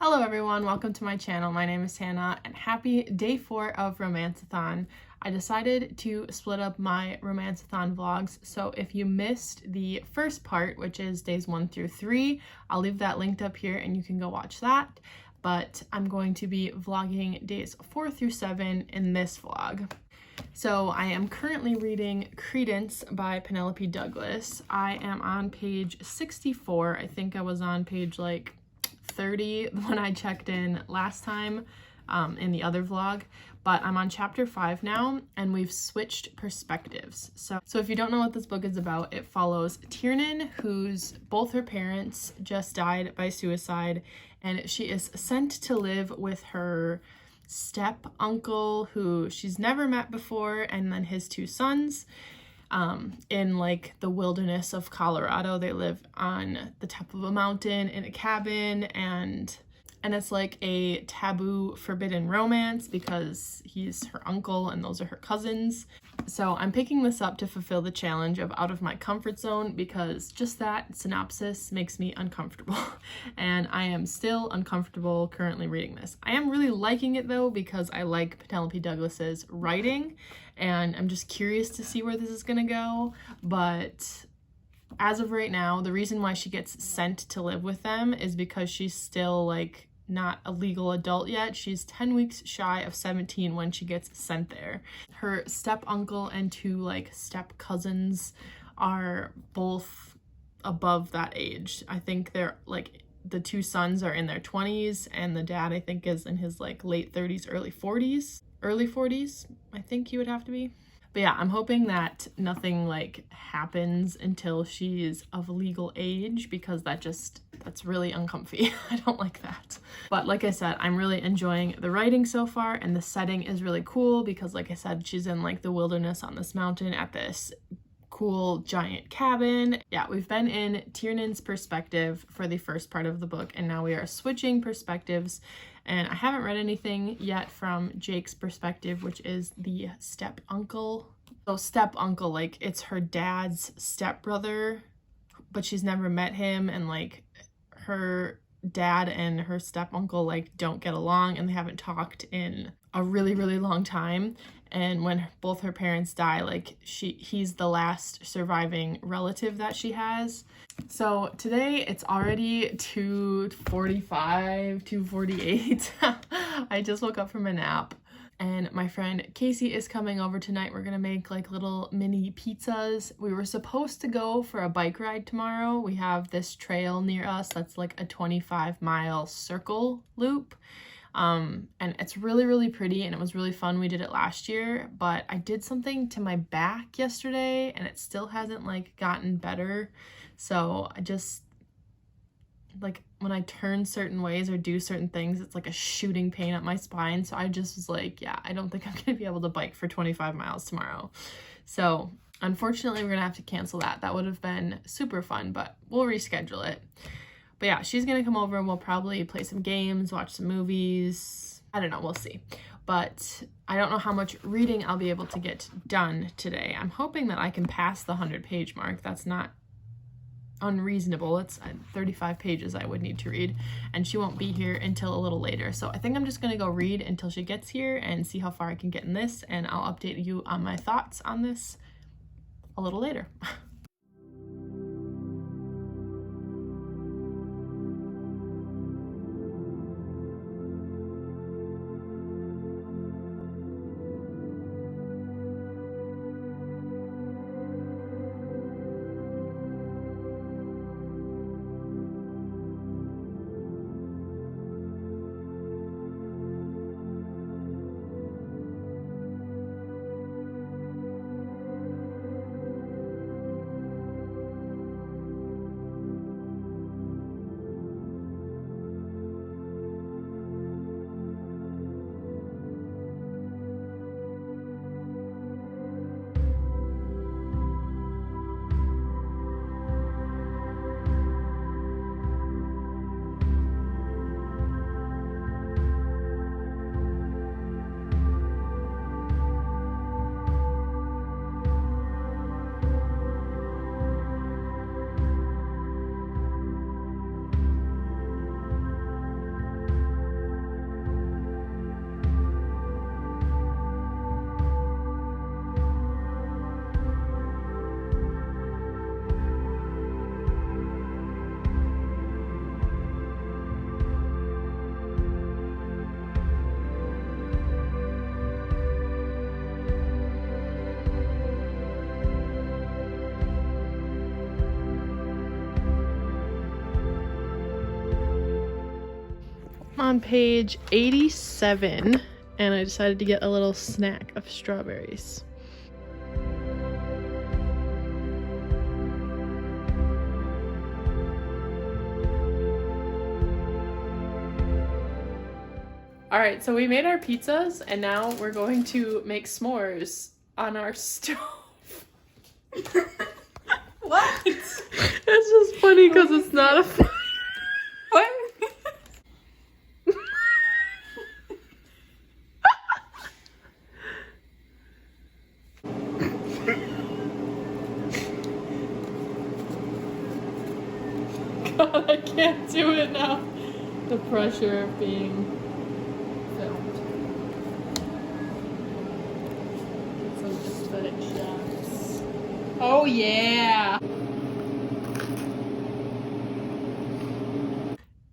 Hello everyone, welcome to my channel. My name is Hannah and happy day 4 of Romanceathon. I decided to split up my Romanceathon vlogs, so if you missed the first part, which is days 1 through 3, I'll leave that linked up here and you can go watch that. But I'm going to be vlogging days 4 through 7 in this vlog. So I am currently reading Credence by Penelope Douglas. I am on page 64. I think I was on page 30 when I checked in last time in the other vlog, but I'm on chapter 5 now and we've switched perspectives. So if you don't know what this book is about, it follows Tiernan, whose both her parents just died by suicide, and she is sent to live with her step uncle who she's never met before, and then his 2 sons. In the wilderness of Colorado. They live on the top of a mountain in a cabin, and it's like a taboo forbidden romance because he's her uncle and those are her cousins. So I'm picking this up to fulfill the challenge of out of my comfort zone because just that synopsis makes me uncomfortable and I am still uncomfortable currently reading this. I am really liking it though because I like Penelope Douglas's writing and I'm just curious to see where this is gonna go, but as of right now, the reason why she gets sent to live with them is because she's still not a legal adult yet. She's 10 weeks shy of 17 when she gets sent there. Her step uncle and 2 step cousins are both above that age. I think they're the 2 sons are in their 20s and the dad I think is in his late 30s, early 40s, I think he would have to be. But yeah, I'm hoping that nothing happens until she's of legal age because that's really uncomfy. I don't like that. But like I said, I'm really enjoying the writing so far and the setting is really cool because like I said, she's in the wilderness on this mountain at this cool giant cabin. Yeah, we've been in Tiernan's perspective for the first part of the book and now we are switching perspectives. And I haven't read anything yet from Jake's perspective, which is the step uncle. So step uncle, it's her dad's stepbrother, but she's never met him, and her dad and her step uncle don't get along and they haven't talked in a really, really long time. And when both her parents die, he's the last surviving relative that she has. So today it's already 2:45, 2:48. I just woke up from a nap and my friend Casey is coming over tonight. We're gonna make little mini pizzas. We were supposed to go for a bike ride tomorrow. We have this trail near us that's a 25-mile circle loop. And it's really, really pretty and it was really fun. We did it last year, but I did something to my back yesterday and it still hasn't gotten better. So I just when I turn certain ways or do certain things, it's a shooting pain up my spine. So I just was yeah, I don't think I'm gonna be able to bike for 25 miles tomorrow. So unfortunately, we're gonna have to cancel that. That would have been super fun, but we'll reschedule it. But yeah, she's gonna come over and we'll probably play some games, watch some movies. I don't know, we'll see. But I don't know how much reading I'll be able to get done today. I'm hoping that I can pass the 100-page mark. That's not unreasonable. It's 35 pages I would need to read, and she won't be here until a little later. So I think I'm just gonna go read until she gets here and see how far I can get in this, and I'll update you on my thoughts on this a little later. on page 87 and I decided to get a little snack of strawberries. All right, so we made our pizzas and now we're going to make s'mores on our stove. What? It's just funny because it's not a fire. What? God, I can't do it now. The pressure of being filmed. Some aesthetic shots. Oh yeah!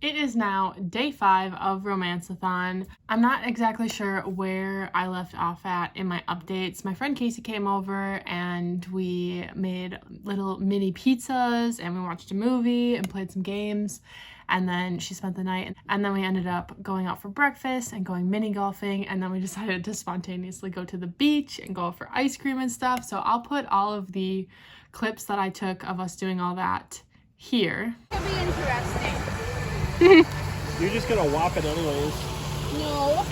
It is now day 5 of Romanceathon. I'm not exactly sure where I left off at in my updates. My friend Casey came over and we made little mini pizzas and we watched a movie and played some games. And then she spent the night and then we ended up going out for breakfast and going mini golfing, and then we decided to spontaneously go to the beach and go for ice cream and stuff. So I'll put all of the clips that I took of us doing all that here. It'll be interesting. You're just gonna whop it anyways. No.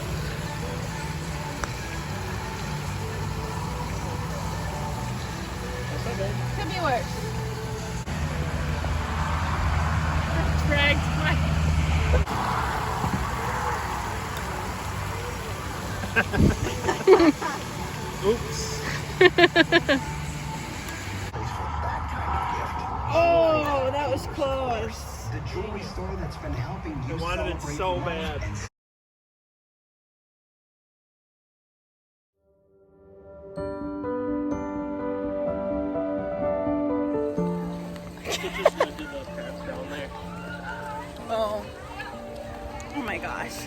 That's not bad. Could be worse. Dragged my... Oops. Oh, that was close. The jewelry store that's been helping you I wanted it celebrate so life bad. and Just gonna do the path down there. Oh. Oh my gosh.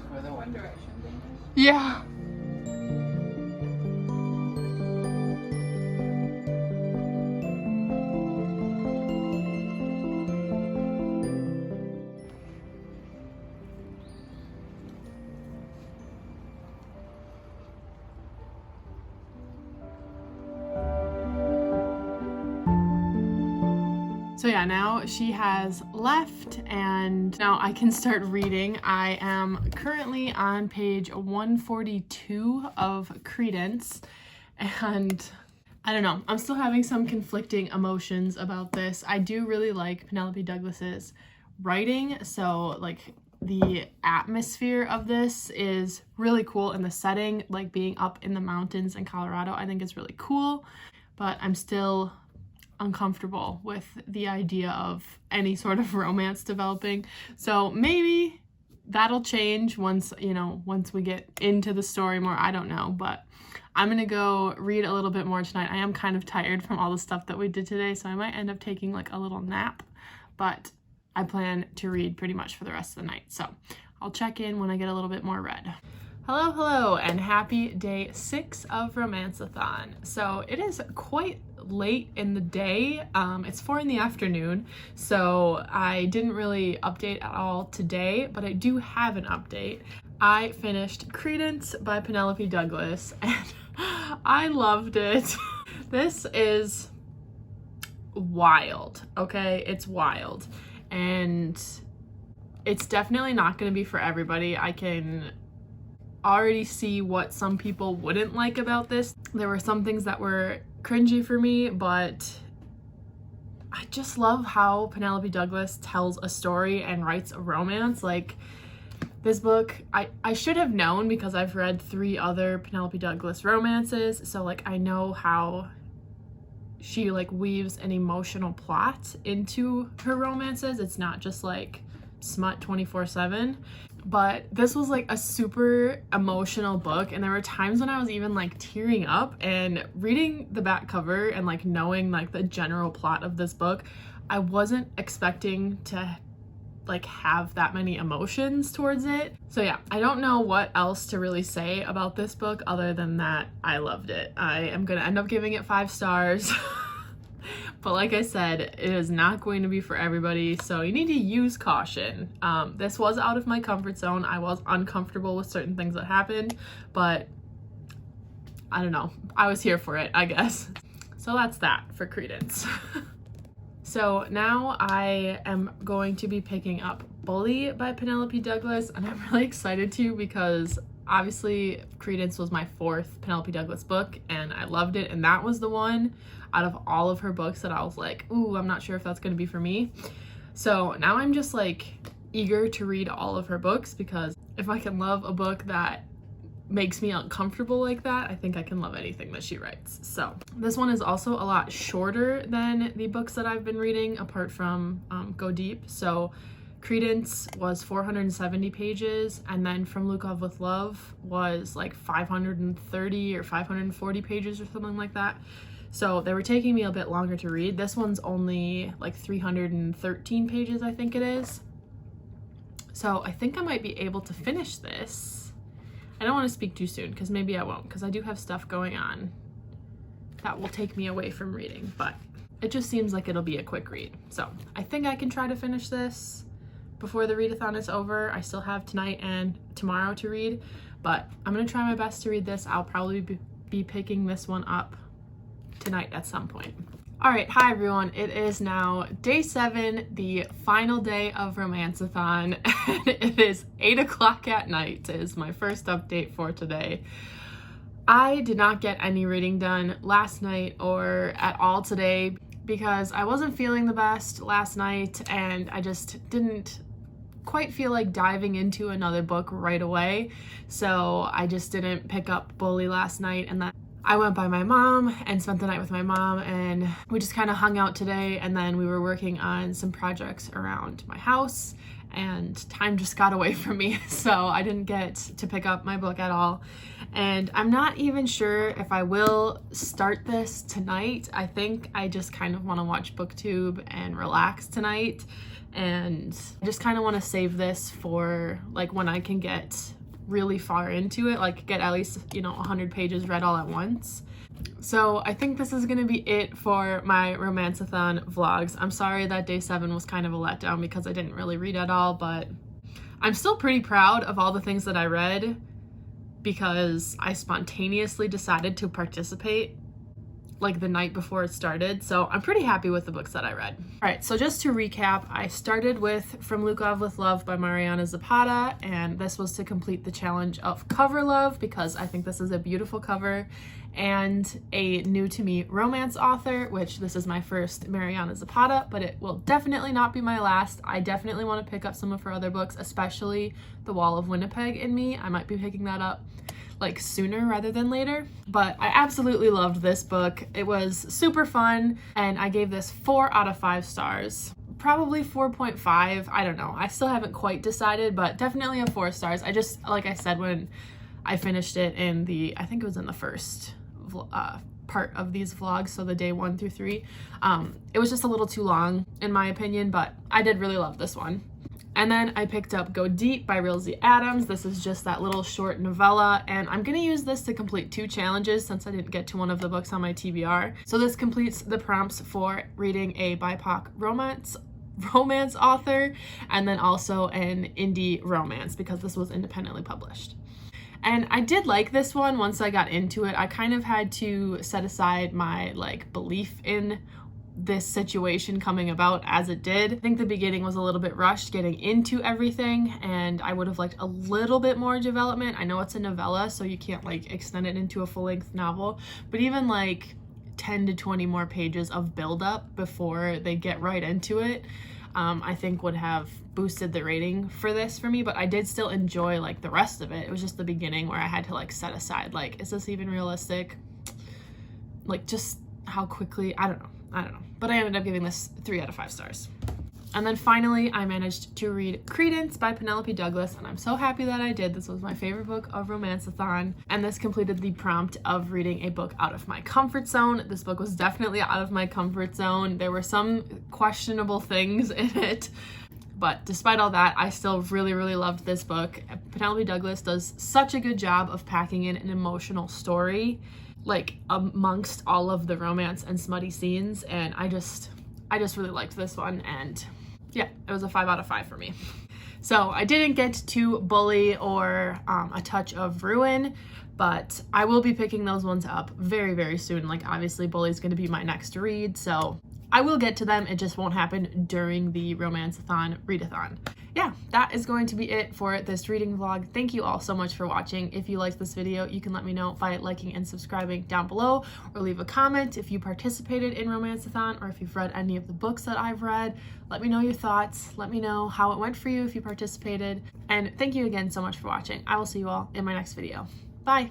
For the One Direction thing. Yeah. So yeah, now she has left and now I can start reading. I am currently on page 142 of Credence and I don't know, I'm still having some conflicting emotions about this. I do really like Penelope Douglas's writing, so like the atmosphere of this is really cool, and the setting, like being up in the mountains in Colorado, I think is really cool, but I'm still uncomfortable with the idea of any sort of romance developing. So maybe that'll change once, you know, once we get into the story more. I don't know, but I'm gonna go read a little bit more tonight. I am kind of tired from all the stuff that we did today, so I might end up taking like a little nap, but I plan to read pretty much for the rest of the night. So I'll check in when I get a little bit more read. Hello, and happy day 6 of Romanceathon. So it is quite late in the day. It's 4 in the afternoon, so I didn't really update at all today, but I do have an update. I finished Credence by Penelope Douglas, and I loved it. This is wild, okay? It's wild, and it's definitely not going to be for everybody. I can already see what some people wouldn't like about this. There were some things that were cringy for me, but I just love how Penelope Douglas tells a story and writes a romance. Like, this book, I should have known because I've read 3 other Penelope Douglas romances, so like I know how she like weaves an emotional plot into her romances. It's not just like smut 24/7. But this was like a super emotional book, and there were times when I was even like tearing up, and reading the back cover and like knowing like the general plot of this book, I wasn't expecting to like have that many emotions towards it. So yeah, I don't know what else to really say about this book other than that I loved it. I am gonna end up giving it 5 stars. But like I said, it is not going to be for everybody, so you need to use caution. This was out of my comfort zone. I was uncomfortable with certain things that happened, but I don't know. I was here for it, I guess. So that's that for Credence. So now I am going to be picking up Bully by Penelope Douglas, and I'm really excited to because obviously Credence was my 4th Penelope Douglas book and I loved it, and that was the one out of all of her books that I was like, ooh, I'm not sure if that's going to be for me. So now I'm just like eager to read all of her books, because if I can love a book that makes me uncomfortable like that, I think I can love anything that she writes. So this one is also a lot shorter than the books that I've been reading apart from Go Deep. So Credence was 470 pages, and then From Lukov with Love was like 530 or 540 pages or something like that. So they were taking me a bit longer to read. This one's only like 313 pages, I think it is. So I think I might be able to finish this. I don't want to speak too soon because maybe I won't, because I do have stuff going on that will take me away from reading, but it just seems like it'll be a quick read. So I think I can try to finish this before the readathon is over. I still have tonight and tomorrow to read, but I'm gonna try my best to read this. I'll probably be picking this one up tonight at some point. All right, hi everyone. It is now day 7, the final day of Romanceathon, and it is 8 o'clock at night is my first update for today. I did not get any reading done last night or at all today because I wasn't feeling the best last night, and I just didn't quite feel like diving into another book right away. So I just didn't pick up Bully last night, and then I went by my mom and spent the night with my mom, and we just kind of hung out today, and then we were working on some projects around my house, and time just got away from me, so I didn't get to pick up my book at all. And I'm not even sure if I will start this tonight. I think I just kind of want to watch BookTube and relax tonight, and I just kind of want to save this for like when I can get really far into it, like get at least, 100 pages read all at once. So I think this is gonna be it for my Romanceathon vlogs. I'm sorry that day 7 was kind of a letdown because I didn't really read at all, but I'm still pretty proud of all the things that I read because I spontaneously decided to participate like the night before it started. So I'm pretty happy with the books that I read. All right, so just to recap, I started with From Lukov with Love by Mariana Zapata, and this was to complete the challenge of cover love because I think this is a beautiful cover, and a new to me romance author, which this is my first Mariana Zapata, but it will definitely not be my last. I definitely want to pick up some of her other books, especially The Wall of Winnipeg in Me. I might be picking that up like sooner rather than later, but I absolutely loved this book. It was super fun, and I gave this 4 out of 5 stars. Probably 4.5, I don't know. I still haven't quite decided, but definitely a 4 stars. I just, like I said, when I finished it in I think it was in the first part of these vlogs, so the day 1 through 3, it was just a little too long in my opinion, but I did really love this one. And then I picked up Go Deep by Rilsey Adams. This is just that little short novella, and I'm gonna use this to complete 2 challenges since I didn't get to one of the books on my TBR. So this completes the prompts for reading a BIPOC romance author, and then also an indie romance because this was independently published. And I did like this one once I got into it. I kind of had to set aside my belief in this situation coming about as it did. I think the beginning was a little bit rushed getting into everything, and I would have liked a little bit more development. I know it's a novella, so you can't extend it into a full-length novel, but even 10 to 20 more pages of build-up before they get right into it, I think would have boosted the rating for this for me. But I did still enjoy like the rest of it. It was just the beginning where I had to like set aside, like, is this even realistic? Like, just how quickly, I don't know. But I ended up giving this 3 out of 5 stars. And then finally, I managed to read Credence by Penelope Douglas, and I'm so happy that I did. This was my favorite book of Romanceathon, and this completed the prompt of reading a book out of my comfort zone. This book was definitely out of my comfort zone. There were some questionable things in it, but despite all that, I still really, really loved this book. Penelope Douglas does such a good job of packing in an emotional story, like amongst all of the romance and smutty scenes, and I just really liked this one, and yeah, it was a 5 out of 5 for me. So I didn't get to Bully or A Touch of Ruin, but I will be picking those ones up very, very soon. Like, obviously Bully's going to be my next read, so I will get to them. It just won't happen during the Romanceathon readathon. Yeah, that is going to be it for this reading vlog. Thank you all so much for watching. If you liked this video, you can let me know by liking and subscribing down below, or leave a comment if you participated in Romanceathon or if you've read any of the books that I've read. Let me know your thoughts. Let me know how it went for you if you participated. And thank you again so much for watching. I will see you all in my next video. Bye!